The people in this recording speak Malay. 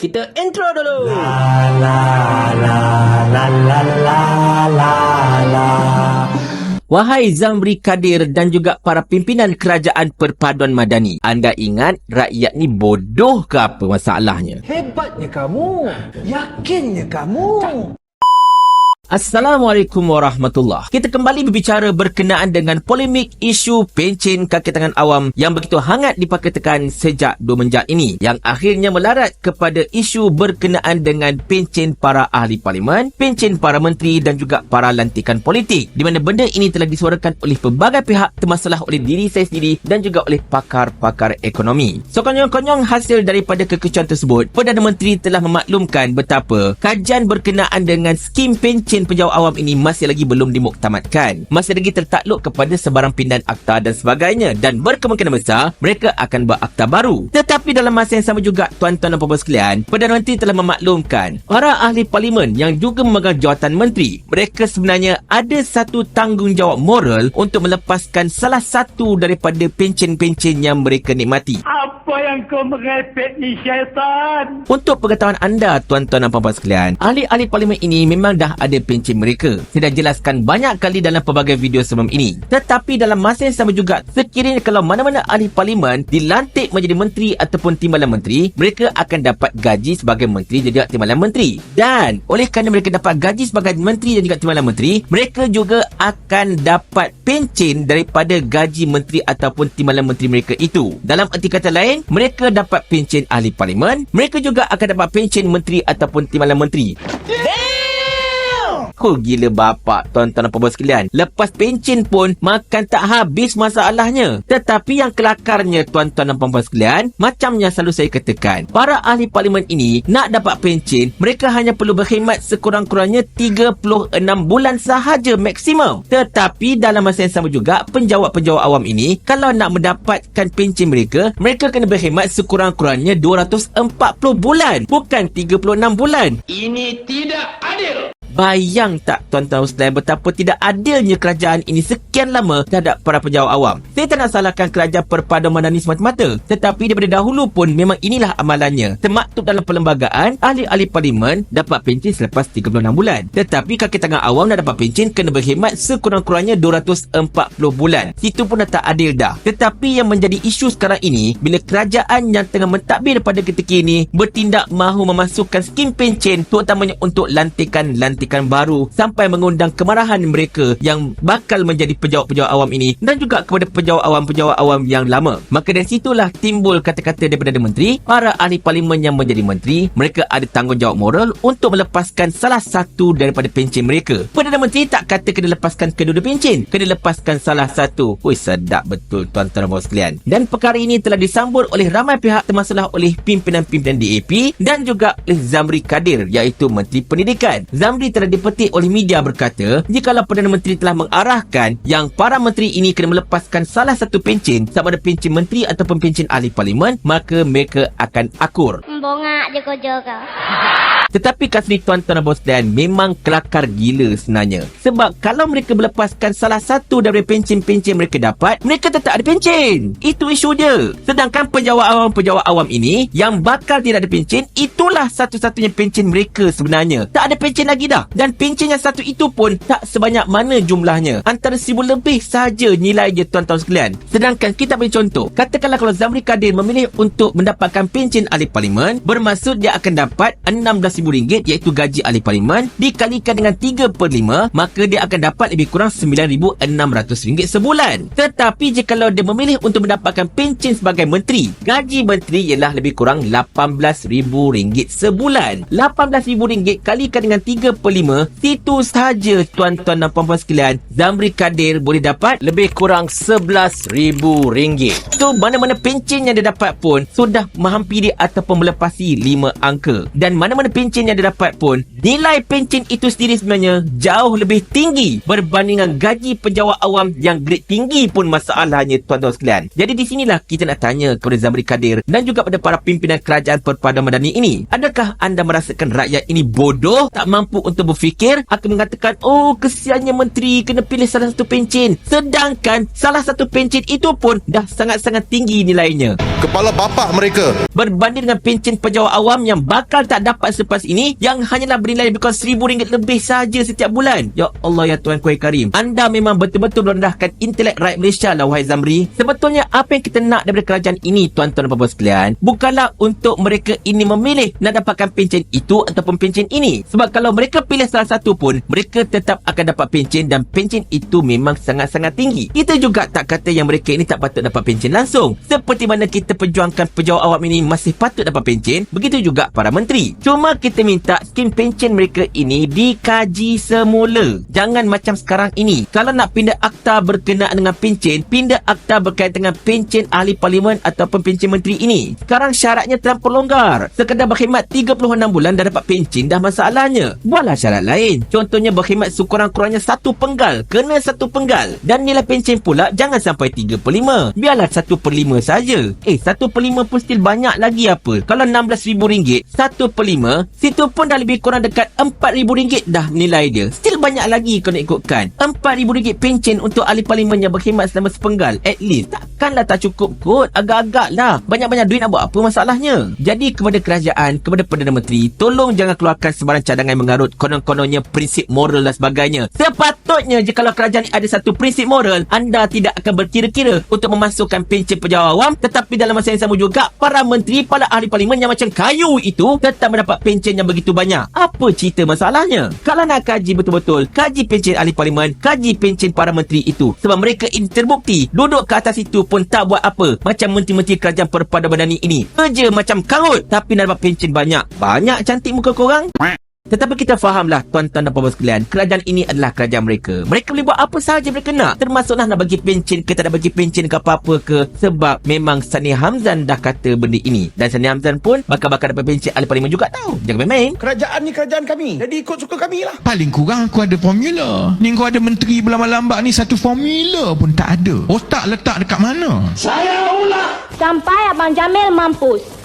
Kita intro dulu. Wahai Zamri Kadir dan juga para pimpinan Kerajaan Perpaduan Madani, anda ingat rakyat ni bodoh ke apa masalahnya? Hebatnya kamu. Yakinnya kamu. Assalamualaikum warahmatullahi. Kita kembali berbicara berkenaan dengan polemik isu pencen kaki tangan awam yang begitu hangat diperkatakan sejak 2 menjak ini, yang akhirnya melarat kepada isu berkenaan dengan pencen para ahli parlimen, pencen para menteri dan juga para lantikan politik, di mana benda ini telah disuarakan oleh pelbagai pihak, termasuklah oleh diri saya sendiri dan juga oleh pakar-pakar ekonomi. So, konyong-konyong hasil daripada kekecuan tersebut, Perdana Menteri telah memaklumkan betapa kajian berkenaan dengan skim pencen penjawat awam ini masih lagi belum dimuktamadkan, masih lagi tertakluk kepada sebarang pindahan akta dan sebagainya, dan berkemungkinan besar mereka akan buat akta baru. Tetapi dalam masa yang sama juga, tuan-tuan dan puan-puan sekalian, Perdana Menteri telah memaklumkan para ahli parlimen yang juga memegang jawatan menteri, mereka sebenarnya ada satu tanggungjawab moral untuk melepaskan salah satu daripada pencen-pencen yang mereka nikmati. Apa yang kau merepek ni, syaitan? Untuk pengetahuan anda, tuan-tuan dan puan-puan sekalian, ahli-ahli parlimen ini memang dah ada pencen mereka. Saya dah jelaskan banyak kali dalam pelbagai video sebelum ini. Tetapi dalam masa yang sama juga, sekiranya kalau mana-mana ahli parlimen dilantik menjadi menteri ataupun timbalan menteri, mereka akan dapat gaji sebagai menteri dan juga timbalan menteri. Dan oleh kerana mereka dapat gaji sebagai menteri dan juga timbalan menteri, mereka juga akan dapat pencen daripada gaji menteri ataupun timbalan menteri mereka itu. Dalam erti kata lain, mereka dapat pencen ahli parlimen, mereka juga akan dapat pencen menteri ataupun timbalan menteri. Gila bapak, tuan-tuan dan puan-puan sekalian. Lepas pencen pun makan tak habis masalahnya. Tetapi yang kelakarnya, tuan-tuan dan puan-puan sekalian, macam yang selalu saya katakan, para ahli parlimen ini nak dapat pencen, mereka hanya perlu berkhidmat sekurang-kurangnya 36 bulan sahaja maksimum. Tetapi dalam masa yang sama juga, penjawat-penjawat awam ini, kalau nak mendapatkan pencen mereka, mereka kena berkhidmat sekurang-kurangnya 240 bulan, bukan 36 bulan. Ini tidak adil. Bayang tak tuan-tuan sekalian betapa tidak adilnya kerajaan ini sekian lama terhadap para penjawat awam. Saya tak nak salahkan Kerajaan Perpaduan Madani semata-mata, tetapi daripada dahulu pun memang inilah amalannya. Termaktub dalam perlembagaan, ahli-ahli parlimen dapat pencen selepas 36 bulan. Tetapi kaki tangan awam nak dapat pencen kena berkhidmat sekurang-kurangnya 240 bulan. Situ pun dah tak adil dah. Tetapi yang menjadi isu sekarang ini, bila kerajaan yang tengah mentadbir pada ketika ini bertindak mahu memasukkan skim pencen, terutamanya untuk lantikan baru, sampai mengundang kemarahan mereka yang bakal menjadi penjawat-penjawat awam ini dan juga kepada penjawat awam yang lama. Maka dari situlah timbul kata-kata daripada menteri, para ahli parlimen yang menjadi menteri, mereka ada tanggungjawab moral untuk melepaskan salah satu daripada pencen mereka. Perdana Menteri tak kata kena lepaskan kedua-dua pencen, kena lepaskan salah satu. Sedap betul tuan-tuan dan puan sekalian. Dan perkara ini telah disambut oleh ramai pihak, termasuklah oleh pimpinan-pimpinan DAP dan juga oleh Zamri Kadir, iaitu Menteri Pendidikan. Zamri telah dipetik oleh media berkata, jikalau Perdana Menteri telah mengarahkan yang para menteri ini kena melepaskan salah satu pencen, sama ada pencen menteri ataupun pencen ahli parlimen, maka mereka akan akur. Bongak je kau jaga. Tetapi kasih tuan-tuan dan puan sekalian, memang kelakar gila sebenarnya. Sebab kalau mereka melepaskan salah satu dari pencen-pencen mereka dapat, mereka tetap ada pencen. Itu isu dia. Sedangkan penjawat awam ini yang bakal tidak ada pencen, itulah satu-satunya pencen mereka sebenarnya. Tak ada pencen lagi dah. Dan pencen yang satu itu pun tak sebanyak mana jumlahnya. Antara 1,000 lebih sahaja nilai dia tuan-tuan sekalian. Sedangkan kita beri contoh. Katakanlah kalau Zamri Kadir memilih untuk mendapatkan pencen ahli parlimen, bermaksud dia akan dapat RM16,000, iaitu gaji ahli parlimen, dikalikan dengan 3/5, maka dia akan dapat lebih kurang RM9,600 sebulan. Tetapi jikalau dia memilih untuk mendapatkan pencen sebagai menteri, gaji menteri ialah lebih kurang RM18,000 sebulan. RM18,000 kalikan dengan 3/5, situ sahaja tuan-tuan dan puan-puan sekalian, Zamri Kadir boleh dapat lebih kurang RM11,000. So, mana-mana pencen yang dia dapat pun sudah menghampiri ataupun melepasi 5 angka. Dan mana-mana pencen pencen yang dia dapat pun, nilai pencen itu sendiri sebenarnya jauh lebih tinggi berbanding dengan gaji pejabat awam yang grade tinggi pun masalahnya, tuan-tuan sekalian. Jadi di sinilah kita nak tanya kepada Zamri Kadir dan juga pada para pimpinan kerajaan Perpaduan Madani ini. Adakah anda merasakan rakyat ini bodoh, tak mampu untuk berfikir, akan mengatakan, oh kesiannya menteri kena pilih salah satu pencen, sedangkan salah satu pencen itu pun dah sangat-sangat tinggi nilainya Kepala bapak mereka berbanding dengan pencen pejabat awam yang bakal tak dapat selepas ini, yang hanyalah bernilai lebih kurang RM1,000 lebih saja setiap bulan. Ya Allah, ya Tuhan Kuai Karim, anda memang betul-betul merendahkan intelek rakyat Malaysia lah, wahai Zamri. Sebetulnya apa yang kita nak daripada kerajaan ini, tuan-tuan dan puan-puan sekalian, bukanlah untuk mereka ini memilih nak dapatkan pencen itu ataupun pencen ini. Sebab kalau mereka pilih salah satu pun, mereka tetap akan dapat pencen dan pencen itu memang sangat-sangat tinggi. Kita juga tak kata yang mereka ini tak patut dapat pencen langsung. Seperti mana kita perjuangkan pejabat awam ini masih patut dapat pencen, begitu juga para menteri. Cuma kita minta skim pencen mereka ini dikaji semula. Jangan macam sekarang ini. Kalau nak pindah akta berkenaan dengan pencen, pindah akta berkaitan dengan pencen ahli parlimen ataupun pencen menteri ini. Sekarang syaratnya terlampau longgar. Sekadar berkhidmat 36 bulan dah dapat pencen dah masalahnya. Buatlah syarat lain. Contohnya berkhidmat sekurang-kurangnya 1 penggal. Kena 1 penggal. Dan nilai pencen pula jangan sampai 3/5. Biarlah 1/5 saja. 1/5 pun still banyak lagi apa. Kalau RM16,000, 1/5, situ pun dah lebih kurang dekat RM4,000 dah nilai dia. Still banyak lagi kalau nak ikutkan. RM4,000 pencen untuk ahli parlimen yang berkhidmat selama sepenggal. At least takkanlah tak cukup kot. Agak-agak lah. Banyak-banyak duit nak buat apa masalahnya. Jadi kepada kerajaan, kepada Perdana Menteri, tolong jangan keluarkan sebarang cadangan mengarut konon-kononnya prinsip moral dan sebagainya. Sepatutnya jika kerajaan ada satu prinsip moral, anda tidak akan berkira-kira untuk memasukkan pencen pejabat awam, tetapi dalam masa yang sama juga para menteri, para ahli parlimen yang macam kayu itu tetap mendapat pencen yang begitu banyak. Apa cerita masalahnya? Kalau nak kaji betul-betul, kaji pencen ahli parlimen, kaji pencen para menteri itu. Sebab mereka ini terbukti duduk ke atas itu pun tak buat apa. Macam menteri-menteri kerajaan Perpaduan Madani ini, kerja macam karut tapi nak dapat pencen banyak. Banyak cantik muka korang. Tetapi kita fahamlah, tuan-tuan dan puan-puan sekalian, kerajaan ini adalah kerajaan mereka. Mereka boleh buat apa sahaja mereka nak. Termasuklah nak bagi pencen ke tak nak bagi pencen ke apa-apa ke. Sebab memang Sani Hamzan dah kata benda ini. Dan Sani Hamzan pun bakal dapat pencen ahli parlimen juga tahu. Jangan main-main. Kerajaan ni kerajaan kami. Jadi ikut suka kami lah. Paling kurang aku ada formula. Ni kau ada menteri berlambat-lambat ni, satu formula pun tak ada. Otak letak dekat mana? Saya ulang. Sampai Abang Jamil mampus.